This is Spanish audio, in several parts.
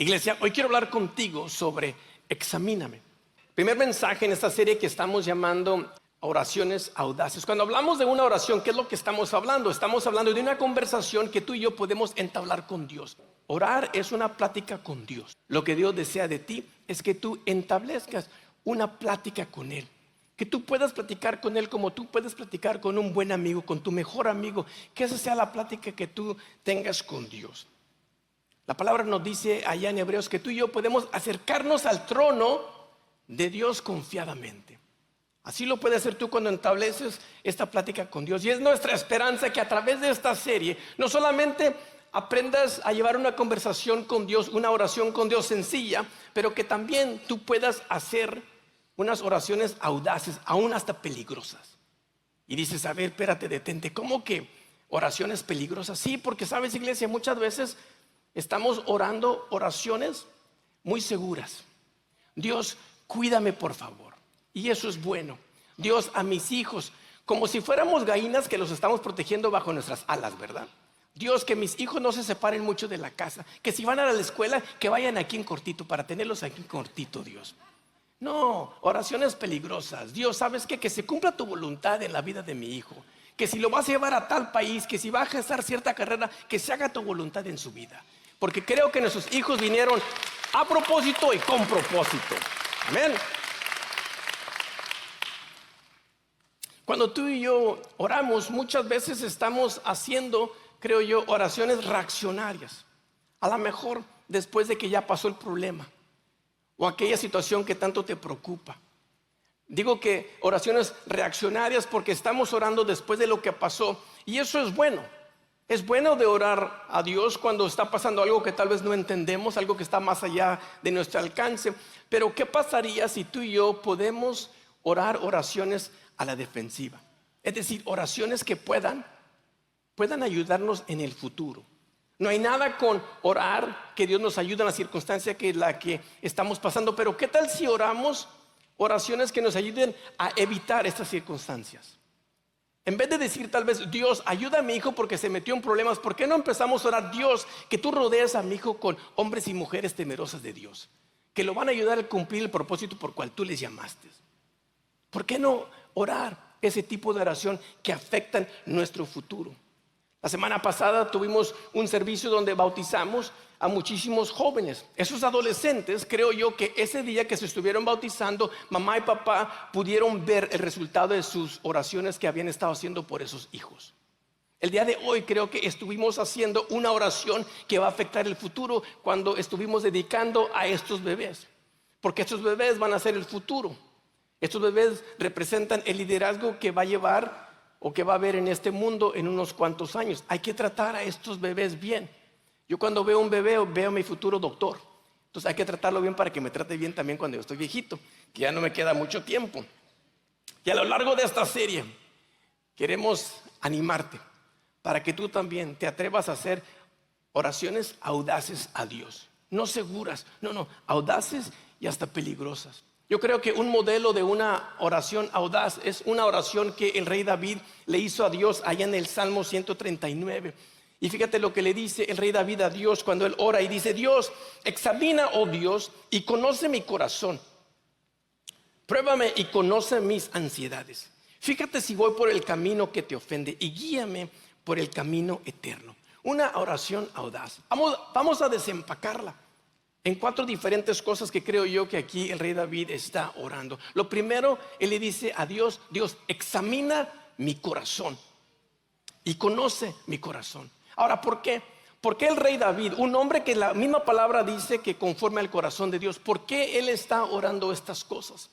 Iglesia, hoy quiero hablar contigo sobre examíname. Primer mensaje en esta serie que estamos llamando oraciones audaces. Cuando hablamos de una oración, ¿qué es lo que estamos hablando? Estamos hablando de una conversación que tú y yo podemos entablar con Dios. Orar es una plática con Dios. Lo que Dios desea de ti es que tú establezcas una plática con Él. Que tú puedas platicar con Él como tú puedes platicar con un buen amigo, con tu mejor amigo. Que esa sea la plática que tú tengas con Dios. La palabra nos dice allá en Hebreos que tú y yo podemos acercarnos al trono de Dios confiadamente. Así lo puedes hacer tú cuando estableces esta plática con Dios. Y es nuestra esperanza que a través de esta serie no solamente aprendas a llevar una conversación con Dios, una oración con Dios sencilla, pero que también tú puedas hacer unas oraciones audaces, aún hasta peligrosas. Y dices, a ver, espérate, detente, ¿cómo que oraciones peligrosas? Sí, porque sabes, iglesia, muchas veces estamos orando oraciones muy seguras. Dios, cuídame por favor. Y eso es bueno. Dios, a mis hijos, como si fuéramos gallinas que los estamos protegiendo bajo nuestras alas, ¿verdad? Dios, que mis hijos no se separen mucho de la casa. Que si van a la escuela, que vayan aquí en cortito, para tenerlos aquí en cortito, Dios. No, oraciones peligrosas. Dios, ¿sabes qué? Que se cumpla tu voluntad en la vida de mi hijo. Que si lo vas a llevar a tal país, que si va a ejercer cierta carrera, que se haga tu voluntad en su vida. Porque creo que nuestros hijos vinieron a propósito y con propósito. Amén. Cuando tú y yo oramos, muchas veces estamos haciendo, creo yo, oraciones reaccionarias. A lo mejor después de que ya pasó el problema o aquella situación que tanto te preocupa. Digo que oraciones reaccionarias porque estamos orando después de lo que pasó y eso es bueno. Es bueno de orar a Dios cuando está pasando algo que tal vez no entendemos, algo que está más allá de nuestro alcance. Pero ¿qué pasaría si tú y yo podemos orar oraciones a la defensiva? Es decir, oraciones que puedan ayudarnos en el futuro. No hay nada con orar que Dios nos ayude en la circunstancia que la que estamos pasando. Pero ¿qué tal si oramos oraciones que nos ayuden a evitar estas circunstancias? En vez de decir tal vez, Dios, ayuda a mi hijo porque se metió en problemas, ¿por qué no empezamos a orar, Dios, que tú rodeas a mi hijo con hombres y mujeres temerosas de Dios, que lo van a ayudar a cumplir el propósito por cual tú les llamaste? ¿Por qué no orar ese tipo de oración que afectan nuestro futuro? La semana pasada tuvimos un servicio donde bautizamos a muchísimos jóvenes. Esos adolescentes, creo yo que ese día que se estuvieron bautizando, mamá y papá pudieron ver el resultado de sus oraciones que habían estado haciendo por esos hijos. El día de hoy creo que estuvimos haciendo una oración que va a afectar el futuro cuando estuvimos dedicando a estos bebés. Porque estos bebés van a ser el futuro. Estos bebés representan el liderazgo que va a llevar o que va a haber en este mundo en unos cuantos años. Hay que tratar a estos bebés bien. Yo cuando veo un bebé veo a mi futuro doctor. Entonces hay que tratarlo bien para que me trate bien también cuando yo estoy viejito, que ya no me queda mucho tiempo. Y a lo largo de esta serie queremos animarte para que tú también te atrevas a hacer oraciones audaces a Dios. No seguras, no, audaces y hasta peligrosas. Yo creo que un modelo de una oración audaz es una oración que el rey David le hizo a Dios allá en el Salmo 139. Y fíjate lo que le dice el rey David a Dios cuando él ora y dice, Dios, examina, oh Dios, y conoce mi corazón. Pruébame y conoce mis ansiedades. Fíjate si voy por el camino que te ofende y guíame por el camino eterno. Una oración audaz. Vamos a desempacarla en 4 diferentes cosas que creo yo que aquí el rey David está orando. Lo primero, él le dice a Dios, Dios, examina mi corazón y conoce mi corazón. Ahora, ¿por qué? ¿Por qué el rey David, un hombre que la misma palabra dice que conforme al corazón de Dios, por qué él está orando estas cosas?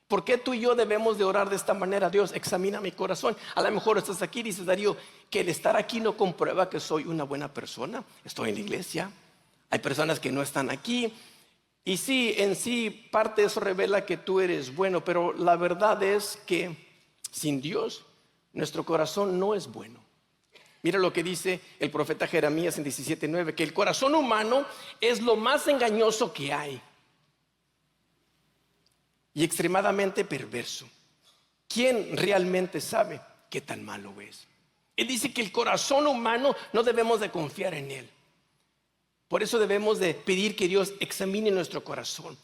¿Por qué tú y yo debemos de orar de esta manera? Dios, examina mi corazón. A lo mejor estás aquí y dices, Darío, que el estar aquí no comprueba que soy una buena persona. Estoy en la iglesia. Hay personas que no están aquí. Y sí, en sí, parte de eso revela que tú eres bueno. Pero la verdad es que sin Dios, nuestro corazón no es bueno. Mira lo que dice el profeta Jeremías en 17:9, que el corazón humano es lo más engañoso que hay y extremadamente perverso. ¿Quién realmente sabe qué tan malo es? Él dice que el corazón humano no debemos de confiar en él. Por eso debemos de pedir que Dios examine nuestro corazón,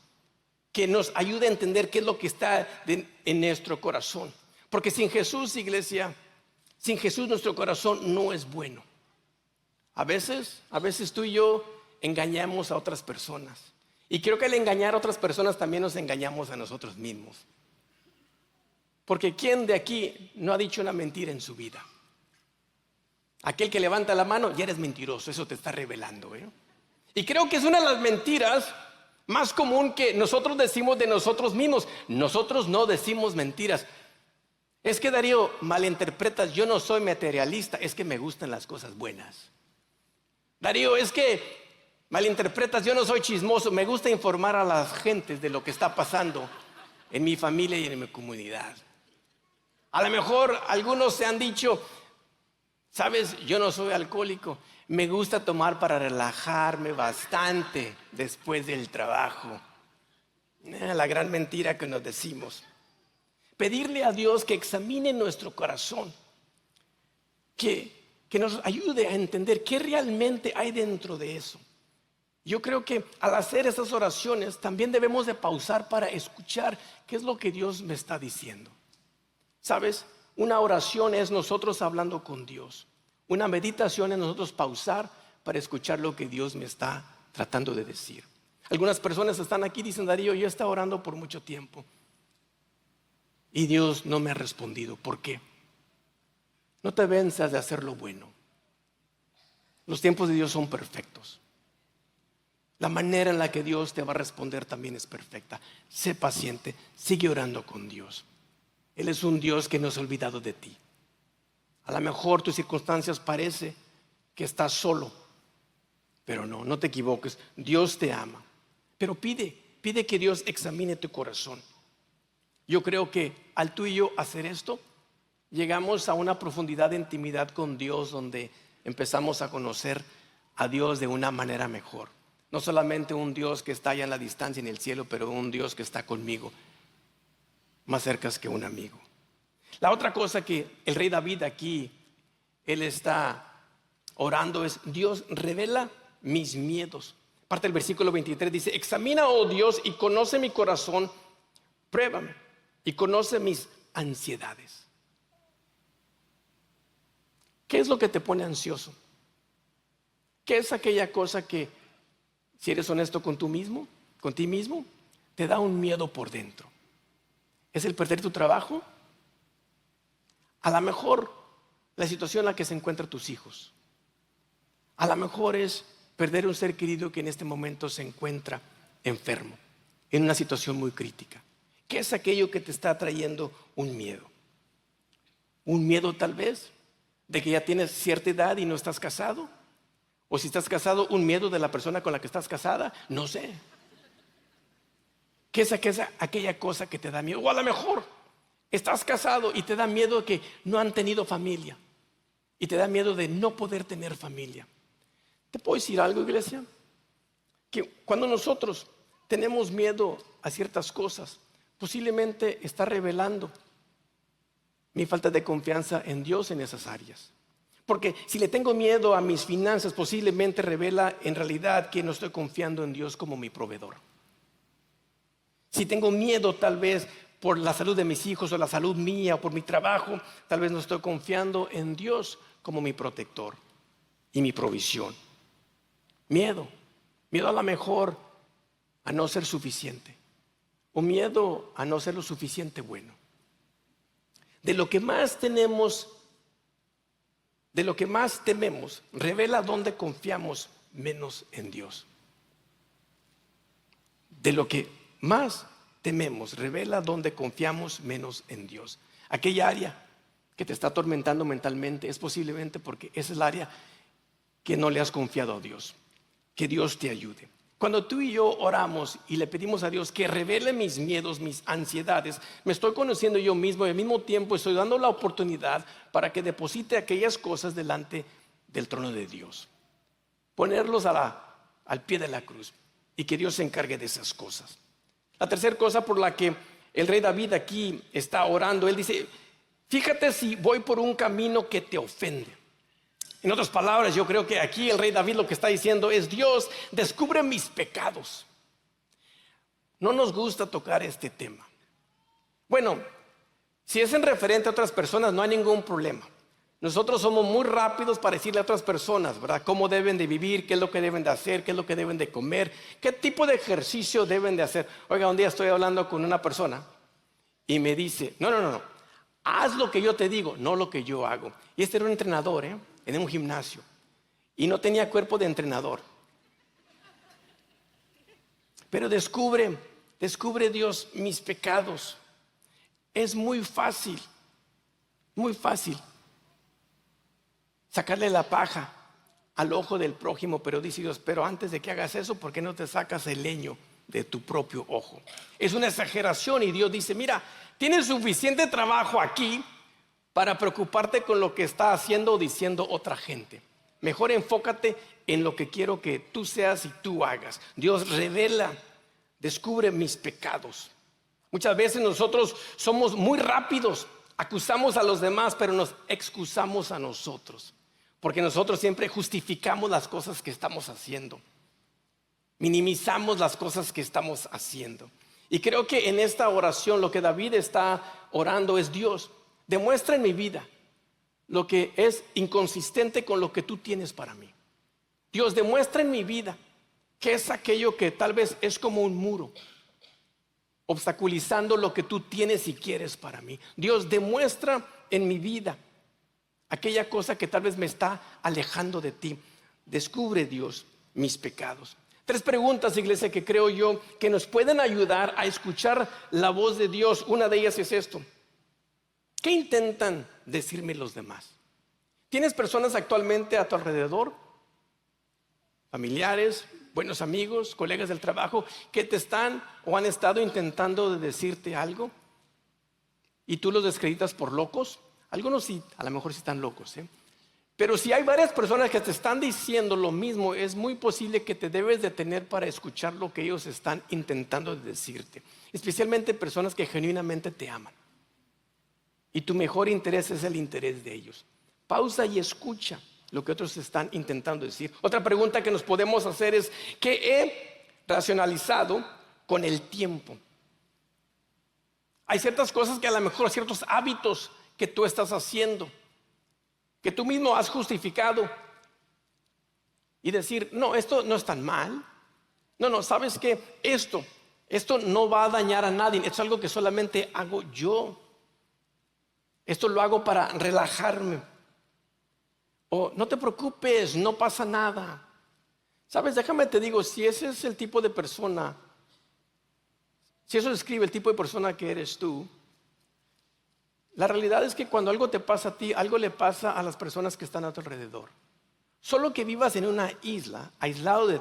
que nos ayude a entender qué es lo que está en nuestro corazón. Porque sin Jesús, iglesia, sin Jesús nuestro corazón no es bueno. A veces tú y yo engañamos a otras personas. Y creo que al engañar a otras personas también nos engañamos a nosotros mismos. Porque ¿quién de aquí no ha dicho una mentira en su vida? Aquel que levanta la mano, ya eres mentiroso, eso te está revelando, ¿eh? Y creo que es una de las mentiras más común que nosotros decimos de nosotros mismos. Nosotros no decimos mentiras. Es que, Darío, malinterpretas, yo no soy materialista, es que me gustan las cosas buenas. Darío, es que malinterpretas, yo no soy chismoso, me gusta informar a las gentes de lo que está pasando en mi familia y en mi comunidad. A lo mejor algunos se han dicho, sabes, yo no soy alcohólico, me gusta tomar para relajarme bastante después del trabajo. La gran mentira que nos decimos. Pedirle a Dios que examine nuestro corazón, que nos ayude a entender qué realmente hay dentro de eso. Yo creo que al hacer esas oraciones también debemos de pausar para escuchar qué es lo que Dios me está diciendo. ¿Sabes? Una oración es nosotros hablando con Dios. Una meditación es nosotros pausar para escuchar lo que Dios me está tratando de decir. Algunas personas están aquí y dicen, Darío, yo he estado orando por mucho tiempo y Dios no me ha respondido. ¿Por qué? No te venzas de hacer lo bueno. Los tiempos de Dios son perfectos. La manera en la que Dios te va a responder también es perfecta. Sé paciente, sigue orando con Dios. Él es un Dios que no se ha olvidado de ti. A lo mejor tus circunstancias parece que estás solo, pero no te equivoques. Dios te ama. Pero pide que Dios examine tu corazón. Yo creo que al tú y yo hacer esto, llegamos a una profundidad de intimidad con Dios donde empezamos a conocer a Dios de una manera mejor. No solamente un Dios que está allá en la distancia en el cielo, pero un Dios que está conmigo, más cerca que un amigo. La otra cosa que el rey David aquí, él está orando es, Dios, revela mis miedos. Parte del versículo 23 dice, examina, oh Dios, y conoce mi corazón, pruébame y conoce mis ansiedades. ¿Qué es lo que te pone ansioso? ¿Qué es aquella cosa que, si eres honesto con ti mismo, te da un miedo por dentro? ¿Es el perder tu trabajo? A lo mejor la situación en la que se encuentran tus hijos. A lo mejor es perder un ser querido que en este momento se encuentra enfermo, en una situación muy crítica. ¿Qué es aquello que te está trayendo un miedo? Un miedo tal vez de que ya tienes cierta edad y no estás casado. O si estás casado, un miedo de la persona con la que estás casada. No sé. ¿Qué es aquella cosa que te da miedo? O a lo mejor estás casado y te da miedo de que no han tenido familia. Y te da miedo de no poder tener familia. ¿Te puedo decir algo, iglesia? Que cuando nosotros tenemos miedo a ciertas cosas, posiblemente está revelando mi falta de confianza en Dios en esas áreas. Porque si le tengo miedo a mis finanzas, posiblemente revela en realidad que no estoy confiando en Dios como mi proveedor. Si tengo miedo tal vez por la salud de mis hijos o la salud mía o por mi trabajo, tal vez no estoy confiando en Dios como mi protector y mi provisión. Miedo a lo mejor a no ser suficiente o miedo a no ser lo suficiente bueno. De lo que más tememos, revela dónde confiamos menos en Dios. De lo que más tememos, revela dónde confiamos menos en Dios. Aquella área que te está atormentando mentalmente es posiblemente porque esa es el área que no le has confiado a Dios. Que Dios te ayude. Cuando tú y yo oramos y le pedimos a Dios que revele mis miedos, mis ansiedades, me estoy conociendo yo mismo y al mismo tiempo estoy dando la oportunidad para que deposite aquellas cosas delante del trono de Dios. Ponerlos al pie de la cruz y que Dios se encargue de esas cosas. La tercera cosa por la que el rey David aquí está orando, él dice, fíjate si voy por un camino que te ofende. En otras palabras, yo creo que aquí el rey David lo que está diciendo es: Dios, descubre mis pecados. No nos gusta tocar este tema. Bueno, si es en referente a otras personas, no hay ningún problema. Nosotros somos muy rápidos para decirle a otras personas, ¿verdad?, cómo deben de vivir, qué es lo que deben de hacer, qué es lo que deben de comer, qué tipo de ejercicio deben de hacer. Oiga, un día estoy hablando con una persona y me dice: no, haz lo que yo te digo, no lo que yo hago. Y este era un entrenador, en un gimnasio, y no tenía cuerpo de entrenador. Pero descubre Dios mis pecados. Es muy fácil sacarle la paja al ojo del prójimo, pero dice Dios: pero antes de que hagas eso, ¿por qué no te sacas el leño de tu propio ojo? Es una exageración, y Dios dice: mira, tienes suficiente trabajo aquí para preocuparte con lo que está haciendo o diciendo otra gente. Mejor enfócate en lo que quiero que tú seas y tú hagas. Dios revela, descubre mis pecados. Muchas veces nosotros somos muy rápidos, acusamos a los demás, pero nos excusamos a nosotros, porque nosotros siempre justificamos las cosas que estamos haciendo, minimizamos las cosas que estamos haciendo. Y creo que en esta oración lo que David está orando es: Dios, demuestra en mi vida lo que es inconsistente con lo que tú tienes para mí. Dios, demuestra en mi vida qué es aquello que tal vez es como un muro, obstaculizando lo que tú tienes y quieres para mí. Dios, demuestra en mi vida aquella cosa que tal vez me está alejando de ti. Descubre, Dios, mis pecados. 3 preguntas, iglesia, que creo yo que nos pueden ayudar a escuchar la voz de Dios. Una de ellas es esto: ¿qué intentan decirme los demás? ¿Tienes personas actualmente a tu alrededor? Familiares, buenos amigos, colegas del trabajo, que te están o han estado intentando de decirte algo y tú los descreditas por locos. Algunos sí, a lo mejor sí están locos, pero si hay varias personas que te están diciendo lo mismo, es muy posible que te debes detener para escuchar lo que ellos están intentando decirte, especialmente personas que genuinamente te aman y tu mejor interés es el interés de ellos. Pausa y escucha lo que otros están intentando decir. Otra pregunta que nos podemos hacer es: ¿qué he racionalizado con el tiempo? Hay ciertas cosas que a lo mejor, ciertos hábitos que tú estás haciendo, que tú mismo has justificado y decir: no, esto no es tan mal. No, ¿sabes qué? Esto no va a dañar a nadie. Esto es algo que solamente hago yo. Esto lo hago para relajarme. O no te preocupes, no pasa nada. Sabes, déjame te digo, si ese es el tipo de persona, si eso describe el tipo de persona que eres tú, la realidad es que cuando algo te pasa a ti, algo le pasa a las personas que están a tu alrededor. Solo que vivas en una isla, aislado de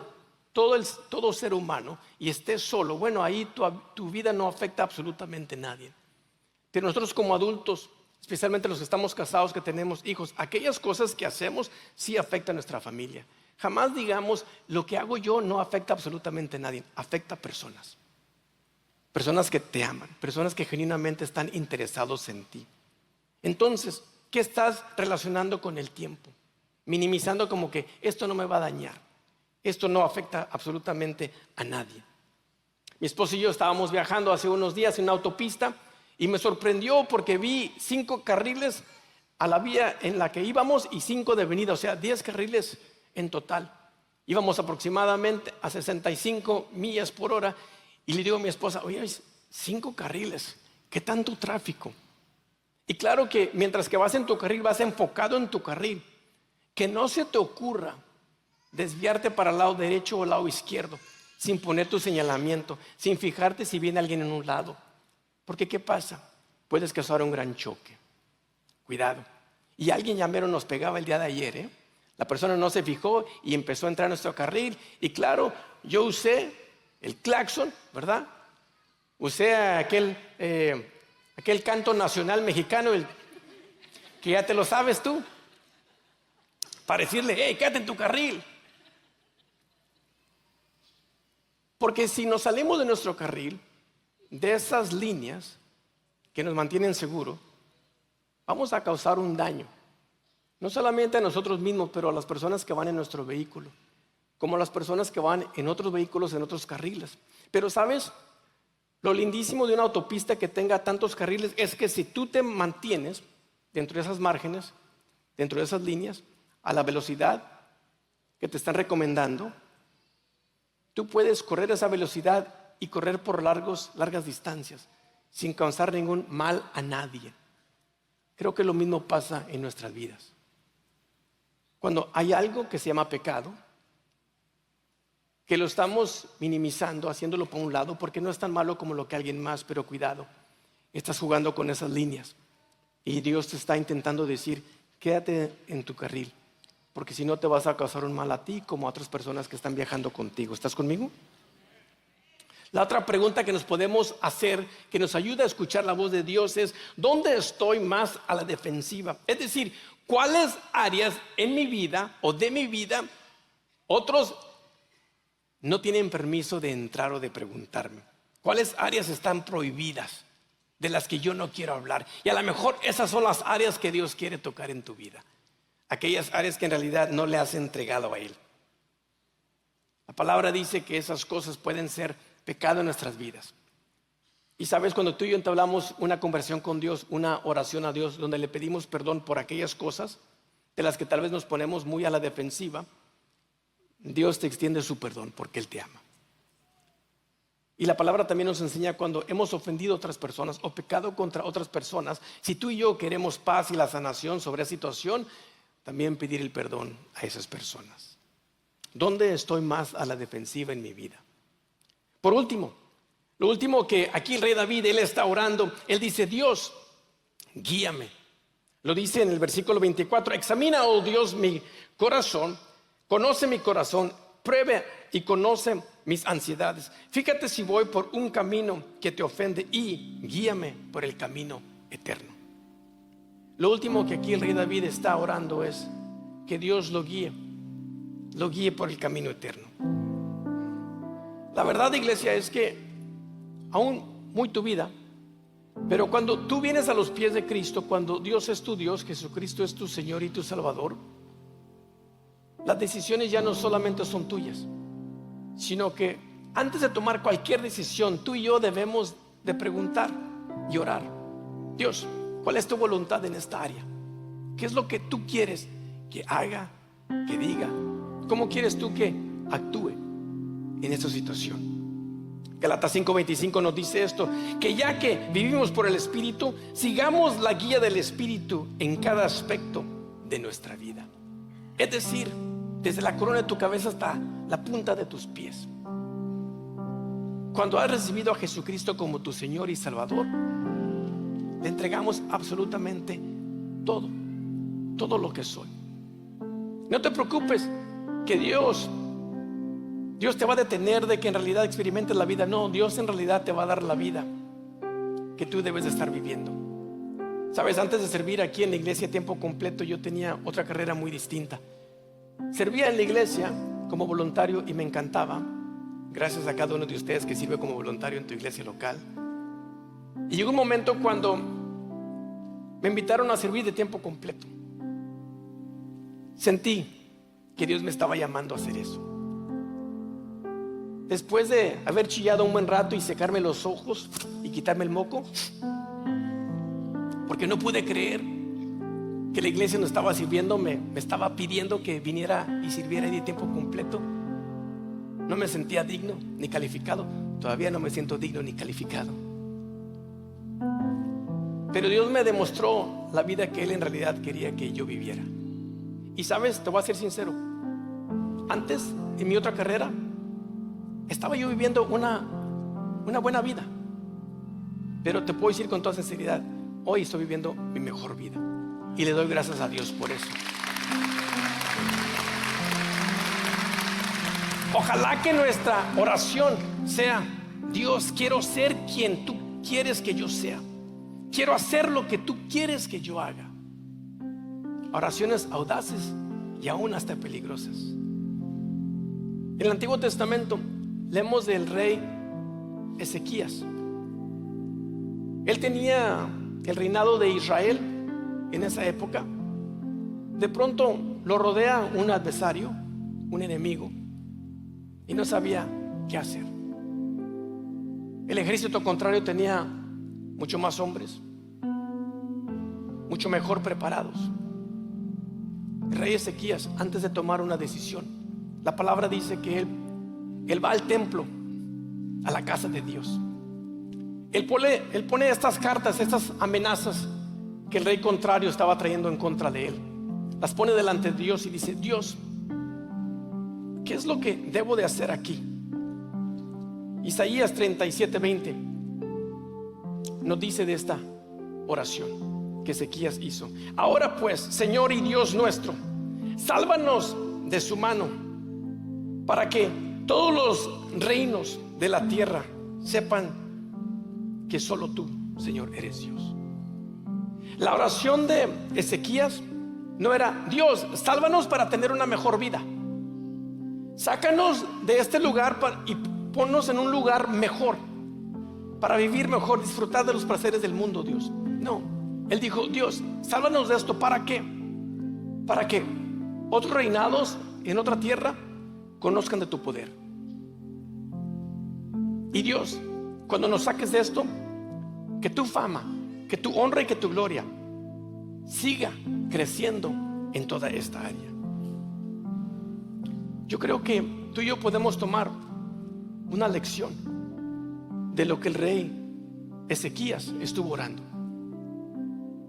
todo ser humano, y estés solo, bueno, ahí tu vida no afecta absolutamente a nadie. Pero nosotros como adultos, especialmente los que estamos casados, que tenemos hijos, aquellas cosas que hacemos sí afectan a nuestra familia. Jamás digamos: lo que hago yo no afecta absolutamente a nadie. Afecta a personas. Personas que te aman, personas que genuinamente están interesados en ti. Entonces, ¿qué estás relacionando con el tiempo? Minimizando como que esto no me va a dañar, esto no afecta absolutamente a nadie. Mi esposo y yo estábamos viajando hace unos días en una autopista y me sorprendió porque vi 5 carriles a la vía en la que íbamos y 5 de venida, o sea, 10 carriles en total. Íbamos aproximadamente a 65 millas por hora y le digo a mi esposa: oye, 5 carriles, ¿qué tanto tráfico? Y claro que mientras que vas en tu carril, vas enfocado en tu carril. Que no se te ocurra desviarte para el lado derecho o el lado izquierdo sin poner tu señalamiento, sin fijarte si viene alguien en un lado. Porque ¿qué pasa? Puedes causar un gran choque. Cuidado. Y alguien ya mero nos pegaba el día de ayer, La persona no se fijó y empezó a entrar a nuestro carril. Y claro, yo usé el claxon, ¿verdad? Usé aquel canto nacional mexicano, que ya te lo sabes tú, para decirle: hey, quédate en tu carril. Porque si nos salimos de nuestro carril, de esas líneas que nos mantienen seguros, vamos a causar un daño. No solamente a nosotros mismos, pero a las personas que van en nuestro vehículo, como a las personas que van en otros vehículos, en otros carriles. Pero ¿sabes? Lo lindísimo de una autopista que tenga tantos carriles es que si tú te mantienes dentro de esas márgenes, dentro de esas líneas, a la velocidad que te están recomendando, tú puedes correr esa velocidad y correr por largas distancias sin causar ningún mal a nadie. Creo que lo mismo pasa en nuestras vidas. Cuando hay algo que se llama pecado, que lo estamos minimizando, haciéndolo por un lado, porque no es tan malo como lo que alguien más, pero cuidado, estás jugando con esas líneas y Dios te está intentando decir, quédate en tu carril, porque si no te vas a causar un mal a ti como a otras personas que están viajando contigo. ¿Estás conmigo? La otra pregunta que nos podemos hacer, que nos ayuda a escuchar la voz de Dios es, ¿dónde estoy más a la defensiva? Es decir, ¿cuáles áreas en mi vida o de mi vida otros no tienen permiso de entrar o de preguntarme? ¿Cuáles áreas están prohibidas, de las que yo no quiero hablar? Y a lo mejor esas son las áreas que Dios quiere tocar en tu vida. Aquellas áreas que en realidad no le has entregado a Él. La palabra dice que esas cosas pueden ser pecado en nuestras vidas. Y sabes, cuando tú y yo entablamos una conversación con Dios, una oración a Dios, donde le pedimos perdón por aquellas cosas de las que tal vez nos ponemos muy a la defensiva, Dios te extiende su perdón porque Él te ama. Y la palabra también nos enseña cuando hemos ofendido a otras personas o pecado contra otras personas, si tú y yo queremos paz y la sanación sobre esa situación, también pedir el perdón a esas personas. ¿Dónde estoy más a la defensiva en mi vida? Por último, lo último que aquí el rey David, él está orando, él dice, Dios, guíame. Lo dice en el versículo 24, examina, oh Dios, mi corazón, conoce mi corazón, pruebe y conoce mis ansiedades. Fíjate si voy por un camino que te ofende y guíame por el camino eterno. Lo último que aquí el rey David está orando es que Dios lo guíe por el camino eterno. La verdad, iglesia, es que aún muy tu vida, pero cuando tú vienes a los pies de Cristo, cuando Dios es tu Dios, Jesucristo es tu Señor y tu Salvador, las decisiones ya no solamente son tuyas, sino que antes de tomar cualquier decisión, tú y yo debemos de preguntar y orar. Dios, ¿cuál es tu voluntad en esta área? ¿Qué es lo que tú quieres que haga, que diga? ¿Cómo quieres tú que actúe en esta situación? Gálatas 5:25 nos dice esto, que ya que vivimos por el Espíritu, sigamos la guía del Espíritu en cada aspecto de nuestra vida. Es decir, desde la corona de tu cabeza hasta la punta de tus pies. Cuando has recibido a Jesucristo como tu Señor y Salvador, le entregamos absolutamente todo lo que soy. No te preocupes que Dios te va a detener de que en realidad experimentes la vida. No, Dios en realidad te va a dar la vida que tú debes de estar viviendo. Sabes, antes de servir aquí en la iglesia a tiempo completo, yo tenía otra carrera muy distinta. Servía en la iglesia como voluntario y me encantaba. Gracias a cada uno de ustedes que sirve como voluntario en tu iglesia local. Y llegó un momento cuando me invitaron a servir de tiempo completo. Sentí que Dios me estaba llamando a hacer eso. Después de haber chillado un buen rato y secarme los ojos y quitarme el moco, porque no pude creer que la iglesia no estaba sirviendo, me estaba pidiendo que viniera y sirviera ahí de tiempo completo. No me sentía digno ni calificado. Todavía no me siento digno ni calificado. Pero Dios me demostró la vida que Él en realidad quería que yo viviera. Y sabes, te voy a ser sincero, antes, en mi otra carrera, estaba yo viviendo una buena vida. Pero te puedo decir con toda sinceridad, hoy estoy viviendo mi mejor vida. Y le doy gracias a Dios por eso. Ojalá que nuestra oración sea: Dios, quiero ser quien tú quieres que yo sea. Quiero hacer lo que tú quieres que yo haga. Oraciones audaces y aún hasta peligrosas. En el Antiguo Testamento leemos del rey Ezequías. Él tenía el reinado de Israel en esa época. de pronto lo rodea un adversario, un enemigo, y no sabía qué hacer. El ejército contrario tenía mucho más hombres, mucho mejor preparados. El rey Ezequías, antes de tomar una decisión, la palabra dice que él va al templo, a la casa de Dios. Él pone estas cartas, estas amenazas que el rey contrario estaba trayendo en contra de él. Las pone delante de Dios y dice: Dios, ¿qué es lo que debo de hacer aquí? Isaías 37:20 nos dice de esta oración que Ezequías hizo: ahora pues, Señor y Dios nuestro, sálvanos de su mano, para que todos los reinos de la tierra sepan que solo tú, Señor, eres Dios. La oración de Ezequías no era: Dios, sálvanos para tener una mejor vida, sácanos de este lugar y ponnos en un lugar mejor, para vivir mejor, disfrutar de los placeres del mundo, Dios. No, él dijo: Dios, sálvanos de esto. ¿Para qué? Para que otros reinados en otra tierra conozcan de tu poder. Y Dios, cuando nos saques de esto, que tu fama, que tu honra y que tu gloria siga creciendo en toda esta área. Yo creo que tú y yo podemos tomar una lección de lo que el rey Ezequías estuvo orando,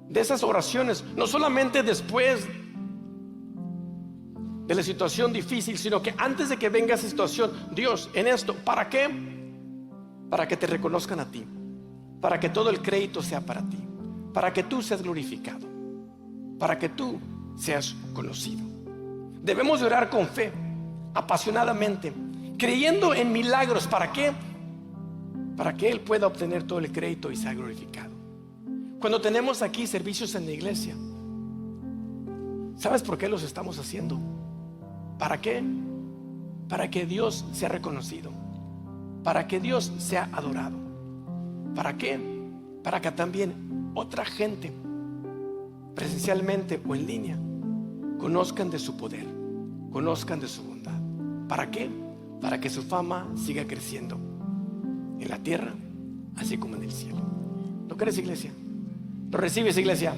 de esas oraciones, no solamente después de la situación difícil, sino que antes de que venga esa situación. Dios, en esto, ¿para qué? Para que te reconozcan a ti, para que todo el crédito sea para ti, para que tú seas glorificado, para que tú seas conocido. Debemos de orar con fe, apasionadamente, creyendo en milagros. ¿Para qué? Para que Él pueda obtener todo el crédito y sea glorificado. Cuando tenemos aquí servicios en la iglesia, ¿sabes por qué los estamos haciendo? ¿Para qué? Para que Dios sea reconocido, para que Dios sea adorado. ¿Para qué? Para que también otra gente, presencialmente o en línea, conozcan de su poder, conozcan de su bondad. ¿Para qué? Para que su fama siga creciendo en la tierra, así como en el cielo. ¿Lo crees, iglesia? ¿Lo recibes, iglesia?